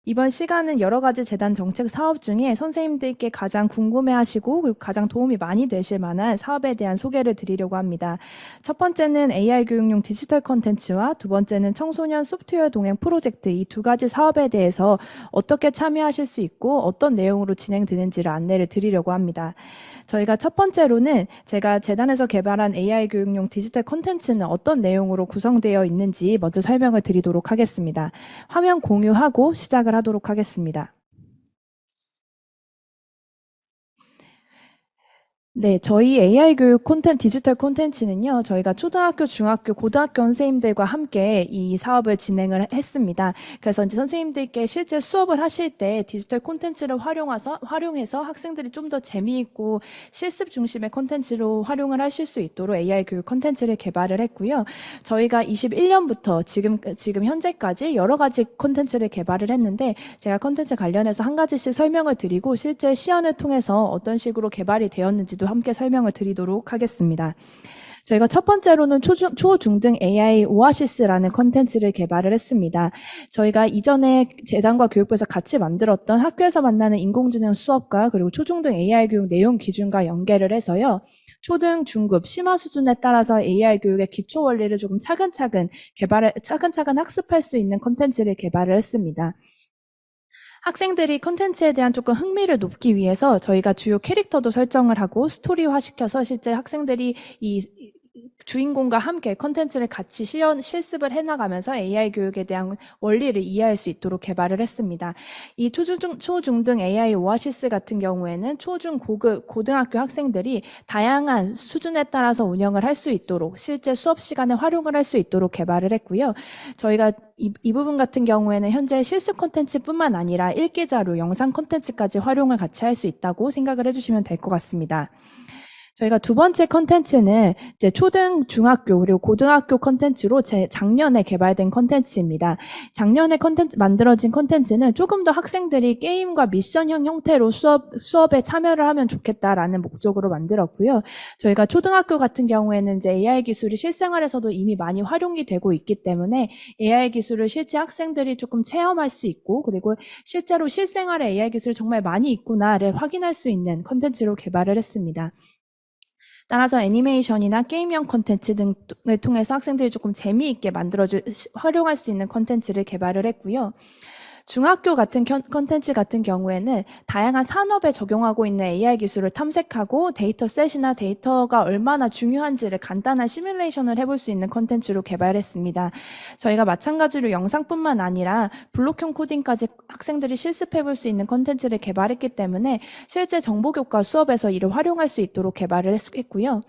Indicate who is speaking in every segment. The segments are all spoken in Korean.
Speaker 1: 이번 시간은 여러 가지 재단 정책 사업 중에 선생님들께 가장 궁금해하시고 그리고 가장 도움이 많이 되실 만한 사업에 대한 소개를 드리려고 합니다. 첫 번째는 AI 교육용 디지털 콘텐츠와 두 번째는 청소년 소프트웨어 동행 프로젝트, 이 두 가지 사업에 대해서 어떻게 참여하실 수 있고 어떤 내용으로 진행되는지를 안내를 드리려고 합니다. 저희가 첫 번째로는 제가 재단에서 개발한 AI 교육용 디지털 콘텐츠는 어떤 내용으로 구성되어 있는지 먼저 설명을 드리도록 하겠습니다. 화면 공유하고 시작을 하도록 하겠습니다. 네, 저희 AI 교육 디지털 콘텐츠는요, 저희가 초등학교, 중학교, 고등학교 선생님들과 함께 이 사업을 진행을 했습니다. 그래서 이제 선생님들께 실제 수업을 하실 때 디지털 콘텐츠를 활용해서 학생들이 좀 더 재미있고 실습 중심의 콘텐츠로 활용을 하실 수 있도록 AI 교육 콘텐츠를 개발을 했고요. 저희가 21년부터 지금 현재까지 여러 가지 콘텐츠를 개발을 했는데, 제가 콘텐츠 관련해서 한 가지씩 설명을 드리고 실제 시연을 통해서 어떤 식으로 개발이 되었는지도 함께 설명을 드리도록 하겠습니다. 저희가 첫 번째로는 초중등 AI 오아시스라는 콘텐츠를 개발을 했습니다. 저희가 이전에 재단과 교육부에서 같이 만들었던 학교에서 만나는 인공지능 수업과 그리고 초중등 AI 교육 내용 기준과 연계를 해서요. 초등, 중급, 심화 수준에 따라서 AI 교육의 기초 원리를 조금 차근차근 학습할 수 있는 콘텐츠를 개발을 했습니다. 학생들이 콘텐츠에 대한 조금 흥미를 높기 위해서 저희가 주요 캐릭터도 설정을 하고 스토리화 시켜서 실제 학생들이 이 주인공과 함께 콘텐츠를 같이 실습을 해나가면서 AI 교육에 대한 원리를 이해할 수 있도록 개발을 했습니다. 이 초중등 AI 오아시스 같은 경우에는 고등학교 학생들이 다양한 수준에 따라서 운영을 할 수 있도록 실제 수업 시간에 활용을 할 수 있도록 개발을 했고요. 저희가 이 부분 같은 경우에는 현재 실습 콘텐츠뿐만 아니라 읽기 자료, 영상 콘텐츠까지 활용을 같이 할 수 있다고 생각을 해주시면 될 것 같습니다. 저희가 두 번째 컨텐츠는 이제 초등, 중학교, 그리고 고등학교 컨텐츠로 작년에 개발된 컨텐츠입니다. 작년에 만들어진 컨텐츠는 조금 더 학생들이 게임과 미션형 형태로 수업에 참여를 하면 좋겠다라는 목적으로 만들었고요. 저희가 초등학교 같은 경우에는 이제 AI 기술이 실생활에서도 이미 많이 활용이 되고 있기 때문에 AI 기술을 실제 학생들이 조금 체험할 수 있고, 그리고 실제로 실생활에 AI 기술이 정말 많이 있구나를 확인할 수 있는 컨텐츠로 개발을 했습니다. 따라서 애니메이션이나 게임형 콘텐츠 등을 통해서 학생들이 조금 재미있게 활용할 수 있는 콘텐츠를 개발을 했고요. 중학교 같은 콘텐츠 같은 경우에는 다양한 산업에 적용하고 있는 AI 기술을 탐색하고 데이터셋이나 데이터가 얼마나 중요한지를 간단한 시뮬레이션을 해볼 수 있는 콘텐츠로 개발했습니다. 저희가 마찬가지로 영상뿐만 아니라 블록형 코딩까지 학생들이 실습해볼 수 있는 콘텐츠를 개발했기 때문에 실제 정보교과 수업에서 이를 활용할 수 있도록 개발을 했고요.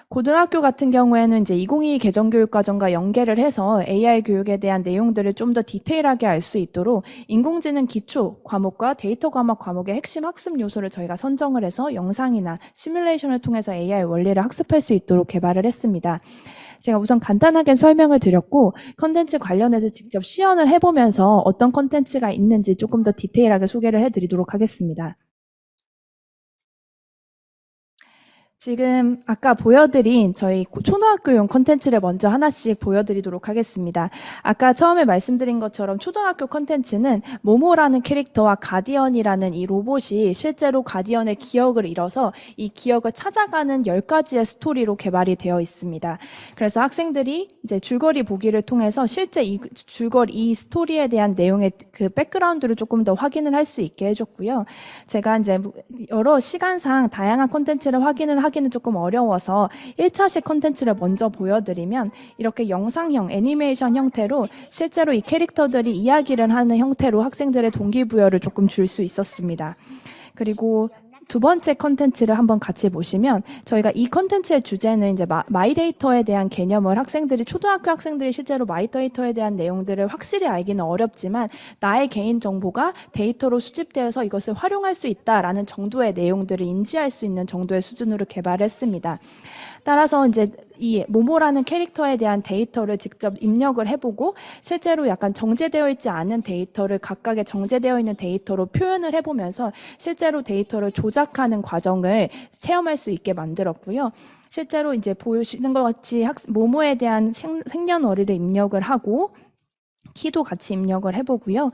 Speaker 1: 고등학교 같은 경우에는 이제 2022 개정교육과정과 연계를 해서 AI 교육에 대한 내용들을 좀 더 디테일하게 알 수 있도록 인공지능 기초 과목과 데이터 과목의 핵심 학습 요소를 저희가 선정을 해서 영상이나 시뮬레이션을 통해서 AI 원리를 학습할 수 있도록 개발을 했습니다. 제가 우선 간단하게 설명을 드렸고 컨텐츠 관련해서 직접 시연을 해보면서 어떤 컨텐츠가 있는지 조금 더 디테일하게 소개를 해드리도록 하겠습니다. 지금 아까 보여드린 저희 초등학교용 콘텐츠를 먼저 하나씩 보여드리도록 하겠습니다. 아까 처음에 말씀드린 것처럼 초등학교 콘텐츠는 모모라는 캐릭터와 가디언이라는 이 로봇이 실제로 가디언의 기억을 잃어서 이 기억을 찾아가는 10가지의 스토리로 개발이 되어 있습니다. 그래서 학생들이 이제 줄거리 보기를 통해서 실제 이 스토리에 대한 내용의 그 백그라운드를 조금 더 확인을 할 수 있게 해줬고요. 제가 이제 여러 시간상 다양한 콘텐츠를 하기는 조금 어려워서 1차식 콘텐츠를 먼저 보여드리면 이렇게 영상형, 애니메이션 형태로 실제로 이 캐릭터들이 이야기를 하는 형태로 학생들의 동기부여를 조금 줄 수 있었습니다. 그리고 두 번째 컨텐츠를 한번 같이 보시면 저희가 이 컨텐츠의 주제는 이제 마이데이터에 대한 개념을 초등학교 학생들이 실제로 마이데이터에 대한 내용들을 확실히 알기는 어렵지만 나의 개인 정보가 데이터로 수집되어서 이것을 활용할 수 있다라는 정도의 내용들을 인지할 수 있는 정도의 수준으로 개발했습니다. 따라서 이제 이 모모라는 캐릭터에 대한 데이터를 직접 입력을 해보고 실제로 약간 정제되어 있지 않은 데이터를 각각의 정제되어 있는 데이터로 표현을 해보면서 실제로 데이터를 조작하는 과정을 체험할 수 있게 만들었고요. 실제로 이제 보시는 것 같이 모모에 대한 생년월일을 입력을 하고 키도 같이 입력을 해보고요.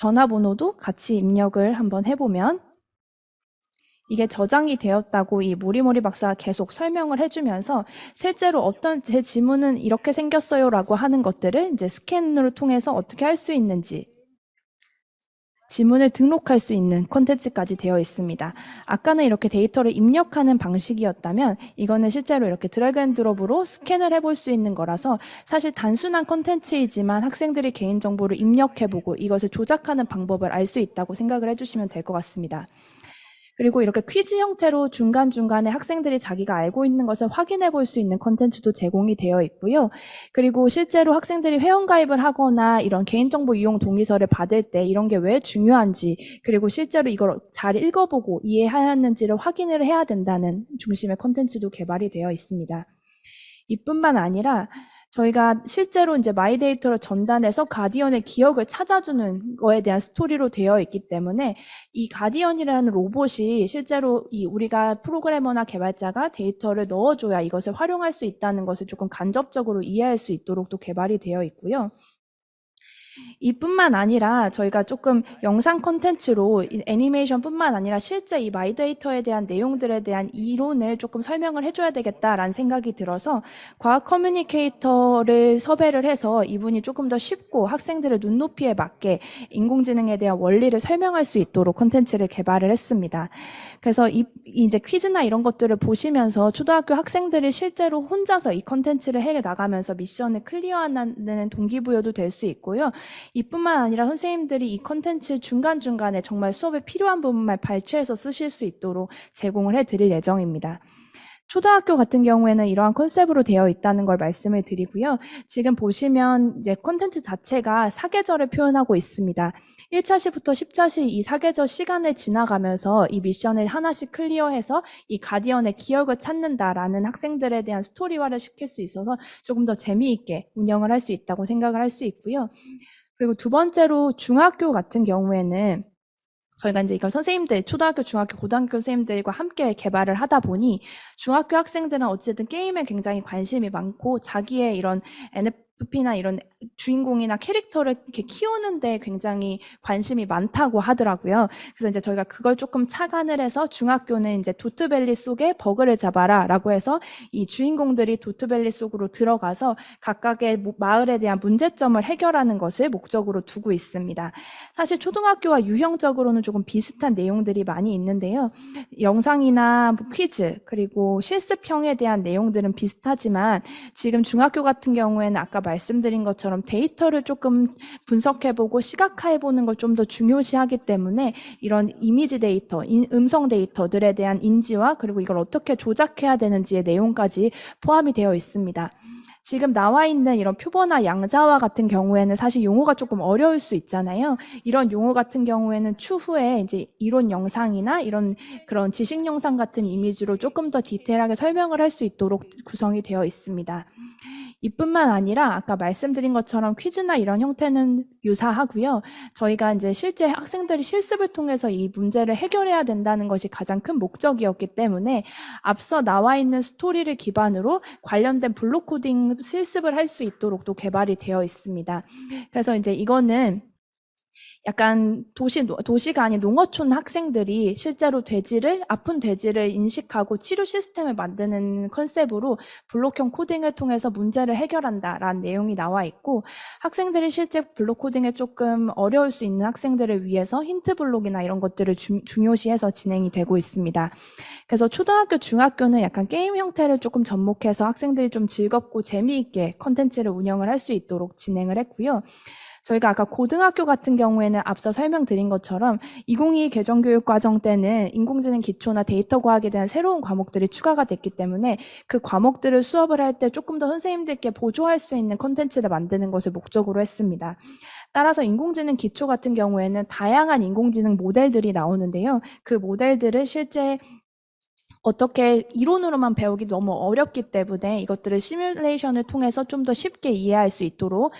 Speaker 1: 전화번호도 같이 입력을 한번 해보면 이게 저장이 되었다고 이 모리모리 박사가 계속 설명을 해주면서 실제로 어떤 제 지문은 이렇게 생겼어요라고 하는 것들을 이제 스캔으로 통해서 어떻게 할 수 있는지 지문을 등록할 수 있는 콘텐츠까지 되어 있습니다. 아까는 이렇게 데이터를 입력하는 방식이었다면 이거는 실제로 이렇게 드래그 앤 드롭으로 스캔을 해볼 수 있는 거라서 사실 단순한 콘텐츠이지만 학생들이 개인정보를 입력해보고 이것을 조작하는 방법을 알 수 있다고 생각을 해주시면 될 것 같습니다. 그리고 이렇게 퀴즈 형태로 중간중간에 학생들이 자기가 알고 있는 것을 확인해 볼 수 있는 콘텐츠도 제공이 되어 있고요. 그리고 실제로 학생들이 회원가입을 하거나 이런 개인정보 이용 동의서를 받을 때 이런 게 왜 중요한지, 그리고 실제로 이걸 잘 읽어보고 이해하였는지를 확인을 해야 된다는 중심의 콘텐츠도 개발이 되어 있습니다. 이뿐만 아니라 저희가 실제로 이제 마이데이터를 전달해서 가디언의 기억을 찾아주는 거에 대한 스토리로 되어 있기 때문에 이 가디언이라는 로봇이 실제로 우리가 프로그래머나 개발자가 데이터를 넣어줘야 이것을 활용할 수 있다는 것을 조금 간접적으로 이해할 수 있도록 또 개발이 되어 있고요. 이뿐만 아니라 저희가 조금 영상 콘텐츠로 애니메이션뿐만 아니라 실제 이 마이데이터에 대한 내용들에 대한 이론을 조금 설명을 해줘야 되겠다라는 생각이 들어서 과학 커뮤니케이터를 섭외를 해서 이분이 조금 더 쉽고 학생들의 눈높이에 맞게 인공지능에 대한 원리를 설명할 수 있도록 콘텐츠를 개발을 했습니다. 그래서 이제 퀴즈나 이런 것들을 보시면서 초등학교 학생들이 실제로 혼자서 이 콘텐츠를 해 나가면서 미션을 클리어하는 동기부여도 될 수 있고요. 이뿐만 아니라 선생님들이 이 콘텐츠 중간중간에 정말 수업에 필요한 부분만 발췌해서 쓰실 수 있도록 제공을 해드릴 예정입니다. 초등학교 같은 경우에는 이러한 컨셉으로 되어 있다는 걸 말씀을 드리고요. 지금 보시면 이제 콘텐츠 자체가 사계절을 표현하고 있습니다. 1차시부터 10차시 이 사계절 시간을 지나가면서 이 미션을 하나씩 클리어해서 이 가디언의 기억을 찾는다라는 학생들에 대한 스토리화를 시킬 수 있어서 조금 더 재미있게 운영을 할 수 있다고 생각을 할 수 있고요. 그리고 두 번째로 중학교 같은 경우에는 저희가 이제 이걸 선생님들, 초등학교, 중학교, 고등학교 선생님들과 함께 개발을 하다 보니 중학교 학생들은 어쨌든 게임에 굉장히 관심이 많고 자기의 이런 NFP나 이런 주인공이나 캐릭터를 이렇게 키우는데 굉장히 관심이 많다고 하더라고요. 그래서 이제 저희가 그걸 조금 착안을 해서 중학교는 이제 도트밸리 속에 버그를 잡아라 라고 해서 이 주인공들이 도트밸리 속으로 들어가서 각각의 마을에 대한 문제점을 해결하는 것을 목적으로 두고 있습니다. 사실 초등학교와 유형적으로는 조금 비슷한 내용들이 많이 있는데요. 영상이나 퀴즈 그리고 실습형에 대한 내용들은 비슷하지만 지금 중학교 같은 경우에는 아까 말씀드린 것처럼 데이터를 조금 분석해보고 시각화해보는 걸 좀 더 중요시하기 때문에 이런 이미지 데이터, 음성 데이터들에 대한 인지와 그리고 이걸 어떻게 조작해야 되는지의 내용까지 포함이 되어 있습니다. 지금 나와 있는 이런 표본화 양자화 같은 경우에는 사실 용어가 조금 어려울 수 있잖아요. 이런 용어 같은 경우에는 추후에 이제 이론 영상이나 이런 그런 지식 영상 같은 이미지로 조금 더 디테일하게 설명을 할 수 있도록 구성이 되어 있습니다. 이뿐만 아니라 아까 말씀드린 것처럼 퀴즈나 이런 형태는 유사하고요. 저희가 이제 실제 학생들이 실습을 통해서 이 문제를 해결해야 된다는 것이 가장 큰 목적이었기 때문에 앞서 나와 있는 스토리를 기반으로 관련된 블록 코딩 실습을 할 수 있도록 또 개발이 되어 있습니다. 그래서 이제 이거는 약간 도시가 아닌 농어촌 학생들이 실제로 아픈 돼지를 인식하고 치료 시스템을 만드는 컨셉으로 블록형 코딩을 통해서 문제를 해결한다라는 내용이 나와 있고 학생들이 실제 블록 코딩에 조금 어려울 수 있는 학생들을 위해서 힌트 블록이나 이런 것들을 중요시해서 진행이 되고 있습니다. 그래서 초등학교, 중학교는 약간 게임 형태를 조금 접목해서 학생들이 좀 즐겁고 재미있게 컨텐츠를 운영을 할 수 있도록 진행을 했고요. 저희가 아까 고등학교 같은 경우에는 앞서 설명드린 것처럼 2022 개정교육과정 때는 인공지능 기초나 데이터 과학에 대한 새로운 과목들이 추가가 됐기 때문에 그 과목들을 수업을 할 때 조금 더 선생님들께 보조할 수 있는 콘텐츠를 만드는 것을 목적으로 했습니다. 따라서 인공지능 기초 같은 경우에는 다양한 인공지능 모델들이 나오는데요. 그 모델들을 실제 어떻게 이론으로만 배우기 너무 어렵기 때문에 이것들을 시뮬레이션을 통해서 좀 더 쉽게 이해할 수 있도록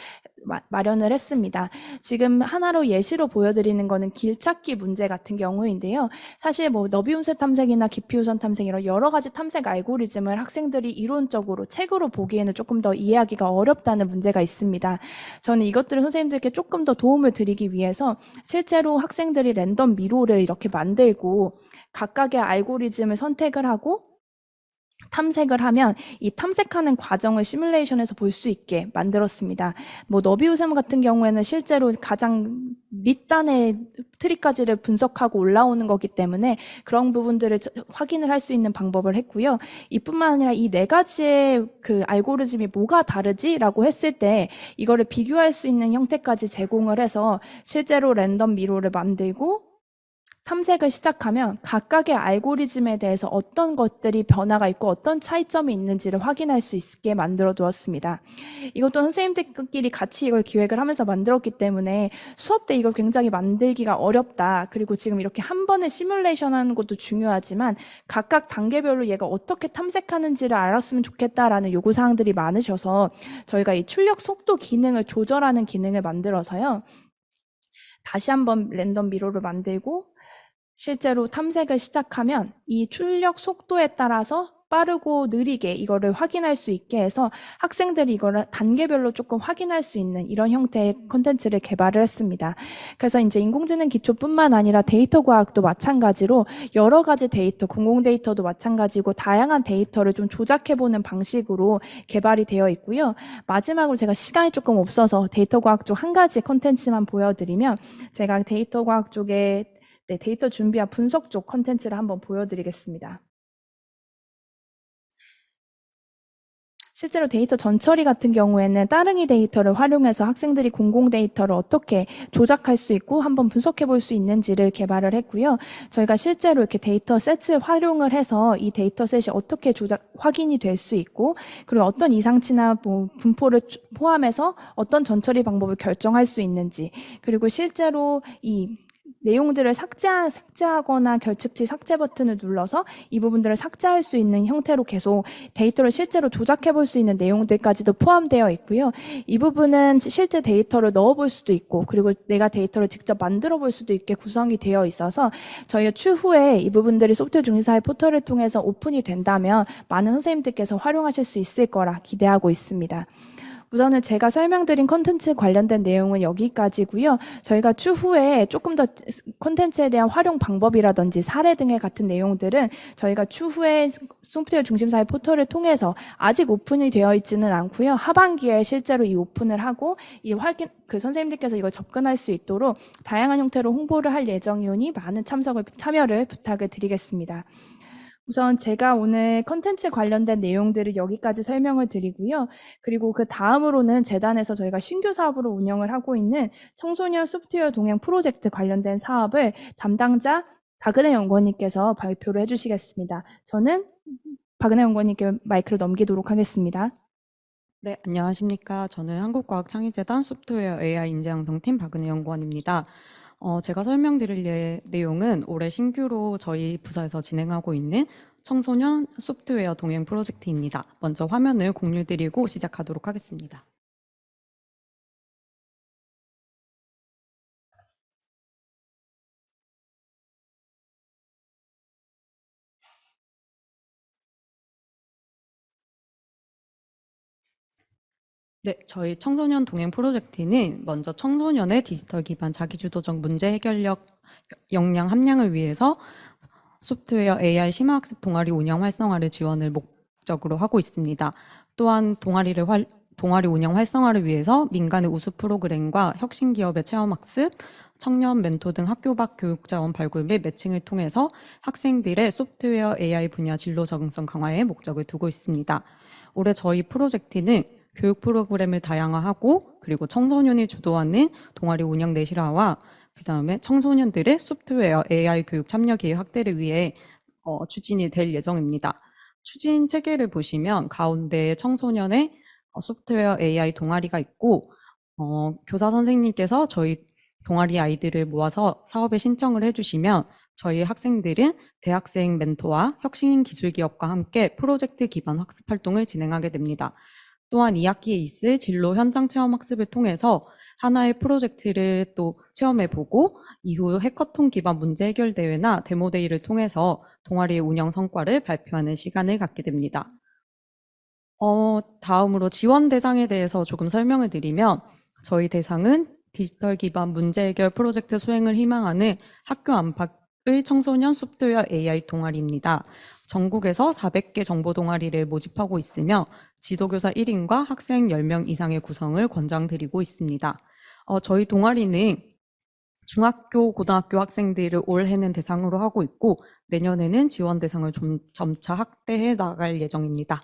Speaker 1: 마련을 했습니다. 지금 하나로 예시로 보여드리는 거는 길찾기 문제 같은 경우인데요. 사실 뭐 너비우선 탐색이나 깊이우선 탐색 이런 여러 가지 탐색 알고리즘을 학생들이 이론적으로 책으로 보기에는 조금 더 이해하기가 어렵다는 문제가 있습니다. 저는 이것들을 선생님들께 조금 더 도움을 드리기 위해서 실제로 학생들이 랜덤 미로를 이렇게 만들고 각각의 알고리즘을 선택을 하고 탐색을 하면 이 탐색하는 과정을 시뮬레이션에서 볼 수 있게 만들었습니다. 뭐 너비우셈 같은 경우에는 실제로 가장 밑단의 트리까지를 분석하고 올라오는 거기 때문에 그런 부분들을 확인을 할 수 있는 방법을 했고요. 이뿐만 아니라 이 네 가지의 그 알고리즘이 뭐가 다르지라고 했을 때 이거를 비교할 수 있는 형태까지 제공을 해서 실제로 랜덤 미로를 만들고 탐색을 시작하면 각각의 알고리즘에 대해서 어떤 것들이 변화가 있고 어떤 차이점이 있는지를 확인할 수 있게 만들어 두었습니다. 이것도 선생님들끼리 같이 이걸 기획을 하면서 만들었기 때문에 수업 때 이걸 굉장히 만들기가 어렵다. 그리고 지금 이렇게 한 번에 시뮬레이션 하는 것도 중요하지만 각각 단계별로 얘가 어떻게 탐색하는지를 알았으면 좋겠다라는 요구사항들이 많으셔서 저희가 이 출력 속도 기능을 조절하는 기능을 만들어서요. 다시 한번 랜덤 미러를 만들고 실제로 탐색을 시작하면 이 출력 속도에 따라서 빠르고 느리게 이거를 확인할 수 있게 해서 학생들이 이거를 단계별로 조금 확인할 수 있는 이런 형태의 콘텐츠를 개발을 했습니다. 그래서 이제 인공지능 기초뿐만 아니라 데이터 과학도 마찬가지로 여러 가지 데이터, 공공 데이터도 마찬가지고 다양한 데이터를 좀 조작해보는 방식으로 개발이 되어 있고요. 마지막으로 제가 시간이 조금 없어서 데이터 과학 쪽 한 가지 콘텐츠만 보여드리면 제가 데이터 과학 쪽에 데이터 준비와 분석 쪽 컨텐츠를 한번 보여드리겠습니다. 실제로 데이터 전처리 같은 경우에는 따릉이 데이터를 활용해서 학생들이 공공 데이터를 어떻게 조작할 수 있고 한번 분석해 볼 수 있는지를 개발을 했고요. 저희가 실제로 이렇게 데이터 셋을 활용을 해서 이 데이터 셋이 어떻게 확인이 될 수 있고 그리고 어떤 이상치나 뭐 분포를 포함해서 어떤 전처리 방법을 결정할 수 있는지 그리고 실제로 이 내용들을 삭제하거나 결측치 삭제 버튼을 눌러서 이 부분들을 삭제할 수 있는 형태로 계속 데이터를 실제로 조작해 볼 수 있는 내용들까지도 포함되어 있고요. 이 부분은 실제 데이터를 넣어볼 수도 있고 그리고 내가 데이터를 직접 만들어 볼 수도 있게 구성이 되어 있어서 저희가 추후에 이 부분들이 소프트웨어 중심사회 포털을 통해서 오픈이 된다면 많은 선생님들께서 활용하실 수 있을 거라 기대하고 있습니다. 우선은 제가 설명드린 콘텐츠 관련된 내용은 여기까지고요. 저희가 추후에 조금 더 콘텐츠에 대한 활용 방법이라든지 사례 등의 같은 내용들은 저희가 추후에 소프트웨어 중심사의 포털을 통해서 아직 오픈이 되어 있지는 않고요. 하반기에 실제로 이 오픈을 하고 이 그 선생님들께서 이걸 접근할 수 있도록 다양한 형태로 홍보를 할 예정이오니 많은 참여를 부탁을 드리겠습니다. 우선 제가 오늘 컨텐츠 관련된 내용들을 여기까지 설명을 드리고요. 그리고 그 다음으로는 재단에서 저희가 신규 사업으로 운영을 하고 있는 청소년 소프트웨어 동행 프로젝트 관련된 사업을 담당자 박은혜 연구원님께서 발표를 해주시겠습니다. 저는 박은혜 연구원님께 마이크를 넘기도록 하겠습니다.
Speaker 2: 네, 안녕하십니까. 저는 한국과학창의재단 소프트웨어 AI 인재양성팀 박은혜 연구원입니다. 제가 설명드릴 내용은 올해 신규로 저희 부서에서 진행하고 있는 청소년 소프트웨어 동행 프로젝트입니다. 먼저 화면을 공유드리고 시작하도록 하겠습니다. 네, 저희 청소년 동행 프로젝트는 먼저 청소년의 디지털 기반 자기주도적 문제 해결력 역량 함량을 위해서 소프트웨어 AI 심화학습 동아리 운영 활성화를 지원을 목적으로 하고 있습니다. 또한 동아리 운영 활성화를 위해서 민간의 우수 프로그램과 혁신 기업의 체험학습, 청년 멘토 등 학교 밖 교육 자원 발굴 및 매칭을 통해서 학생들의 소프트웨어 AI 분야 진로 적응성 강화에 목적을 두고 있습니다. 올해 저희 프로젝트는 교육 프로그램을 다양화하고 그리고 청소년이 주도하는 동아리 운영 내실화와 그다음에 청소년들의 소프트웨어 AI 교육 참여 기회 확대를 위해 추진이 될 예정입니다. 추진 체계를 보시면 가운데 청소년의 소프트웨어 AI 동아리가 있고 교사 선생님께서 저희 동아리 아이들을 모아서 사업에 신청을 해주시면 저희 학생들은 대학생 멘토와 혁신 기술 기업과 함께 프로젝트 기반 학습 활동을 진행하게 됩니다. 또한 2학기에 있을 진로 현장 체험 학습을 통해서 하나의 프로젝트를 또 체험해보고 이후 해커톤 기반 문제 해결 대회나 데모데이를 통해서 동아리의 운영 성과를 발표하는 시간을 갖게 됩니다. 다음으로 지원 대상에 대해서 조금 설명을 드리면 저희 대상은 디지털 기반 문제 해결 프로젝트 수행을 희망하는 학교 안팎의 청소년 소프트웨어 AI 동아리입니다. 전국에서 400개 정보 동아리를 모집하고 있으며 지도교사 1인과 학생 10명 이상의 구성을 권장드리고 있습니다. 저희 동아리는 중학교, 고등학교 학생들을 올해는 대상으로 하고 있고 내년에는 지원 대상을 점차 확대해 나갈 예정입니다.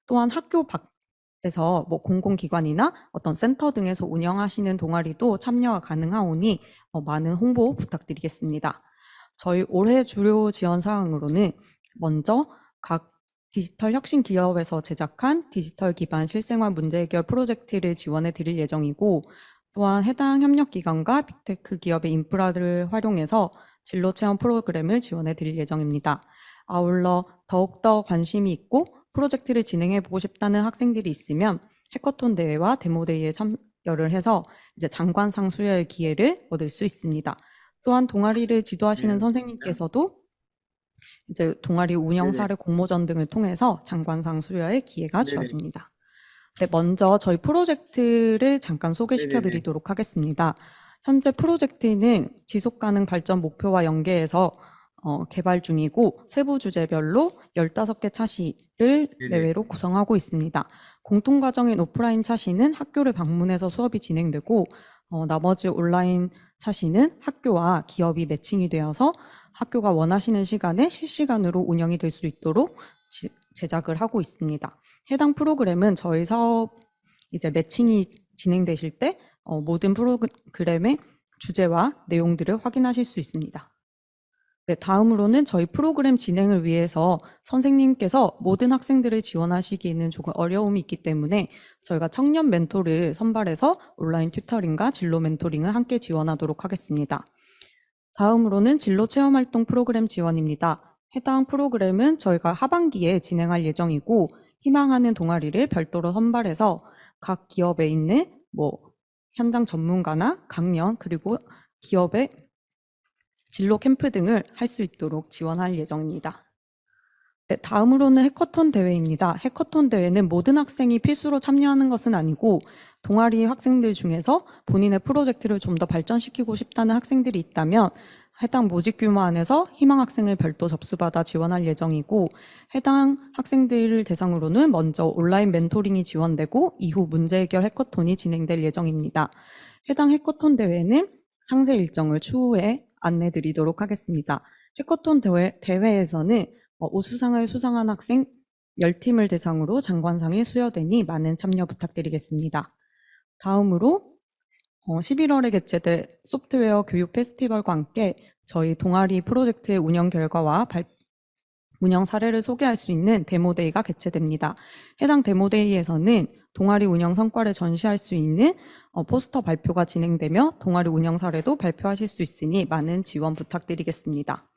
Speaker 2: 또한 학교 밖에서 공공기관이나 어떤 센터 등에서 운영하시는 동아리도 참여가 가능하오니 많은 홍보 부탁드리겠습니다. 저희 올해 주요 지원 사항으로는 먼저 각 디지털 혁신 기업에서 제작한 디지털 기반 실생활 문제 해결 프로젝트를 지원해 드릴 예정이고 또한 해당 협력기관과 빅테크 기업의 인프라를 활용해서 진로 체험 프로그램을 지원해 드릴 예정입니다. 아울러 더욱더 관심이 있고 프로젝트를 진행해보고 싶다는 학생들이 있으면 해커톤 대회와 데모데이에 참여를 해서 이제 장관상 수여의 기회를 얻을 수 있습니다. 또한 동아리를 지도하시는 선생님께서도 이제 동아리 운영 사례 공모전 등을 통해서 장관상 수여의 기회가 주어집니다. 네, 먼저 저희 프로젝트를 잠깐 소개시켜 드리도록 하겠습니다. 현재 프로젝트는 지속가능 발전 목표와 연계해서 개발 중이고 세부 주제별로 15개 차시를 내외로 구성하고 있습니다. 공통과정인 오프라인 차시는 학교를 방문해서 수업이 진행되고 나머지 온라인 차시는 학교와 기업이 매칭이 되어서 학교가 원하시는 시간에 실시간으로 운영이 될 수 있도록 제작을 하고 있습니다. 해당 프로그램은 저희 사업 이제 매칭이 진행되실 때 모든 프로그램의 주제와 내용들을 확인하실 수 있습니다. 네, 다음으로는 저희 프로그램 진행을 위해서 선생님께서 모든 학생들을 지원하시기에는 조금 어려움이 있기 때문에 저희가 청년 멘토를 선발해서 온라인 튜터링과 진로 멘토링을 함께 지원하도록 하겠습니다. 다음으로는 진로 체험 활동 프로그램 지원입니다. 해당 프로그램은 저희가 하반기에 진행할 예정이고 희망하는 동아리를 별도로 선발해서 각 기업에 있는 현장 전문가나 강연 그리고 기업의 진로 캠프 등을 할 수 있도록 지원할 예정입니다. 네, 다음으로는 해커톤 대회입니다. 해커톤 대회는 모든 학생이 필수로 참여하는 것은 아니고 동아리 학생들 중에서 본인의 프로젝트를 좀 더 발전시키고 싶다는 학생들이 있다면 해당 모집 규모 안에서 희망 학생을 별도 접수받아 지원할 예정이고 해당 학생들을 대상으로는 먼저 온라인 멘토링이 지원되고 이후 문제 해결 해커톤이 진행될 예정입니다. 해당 해커톤 대회는 상세 일정을 추후에 안내 드리도록 하겠습니다. 해커톤 대회에서는 우수상을 수상한 학생 10팀을 대상으로 장관상이 수여되니 많은 참여 부탁드리겠습니다. 다음으로 11월에 개최될 소프트웨어 교육 페스티벌과 함께 저희 동아리 프로젝트의 운영 결과와 운영 사례를 소개할 수 있는 데모데이가 개최됩니다. 해당 데모데이에서는 동아리 운영 성과를 전시할 수 있는 포스터 발표가 진행되며 동아리 운영 사례도 발표하실 수 있으니 많은 지원 부탁드리겠습니다.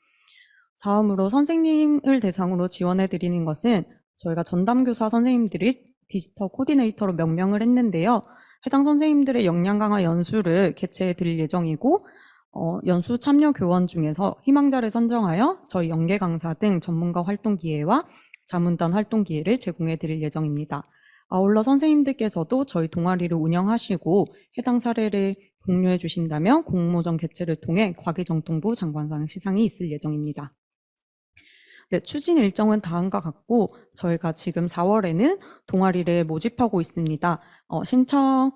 Speaker 2: 다음으로 선생님을 대상으로 지원해 드리는 것은 저희가 전담교사 선생님들이 디지털 코디네이터로 명명을 했는데요. 해당 선생님들의 역량 강화 연수를 개최해 드릴 예정이고 연수 참여 교원 중에서 희망자를 선정하여 저희 연계 강사 등 전문가 활동 기회와 자문단 활동 기회를 제공해 드릴 예정입니다. 아울러 선생님들께서도 저희 동아리를 운영하시고 해당 사례를 공유해 주신다면 공모전 개최를 통해 과기정통부 장관상 시상이 있을 예정입니다. 네, 추진 일정은 다음과 같고 저희가 지금 4월에는 동아리를 모집하고 있습니다. 신청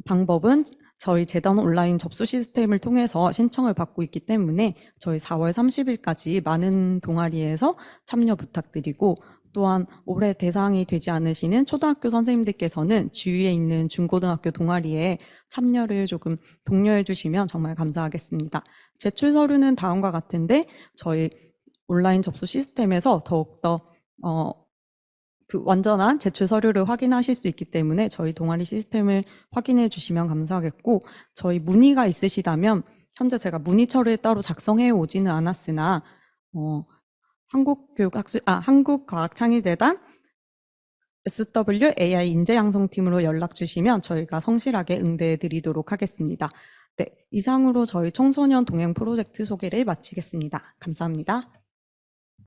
Speaker 2: 방법은 저희 재단 온라인 접수 시스템을 통해서 신청을 받고 있기 때문에 저희 4월 30일까지 많은 동아리에서 참여 부탁드리고 또한 올해 대상이 되지 않으시는 초등학교 선생님들께서는 주위에 있는 중고등학교 동아리에 참여를 조금 독려해 주시면 정말 감사하겠습니다. 제출 서류는 다음과 같은데 저희 온라인 접수 시스템에서 더욱더 완전한 제출 서류를 확인하실 수 있기 때문에 저희 동아리 시스템을 확인해 주시면 감사하겠고 저희 문의가 있으시다면 현재 제가 문의처를 따로 작성해 오지는 않았으나 한국과학창의재단 SW AI 인재 양성팀으로 연락 주시면 저희가 성실하게 응대해 드리도록 하겠습니다. 네, 이상으로 저희 청소년 동행 프로젝트 소개를 마치겠습니다. 감사합니다.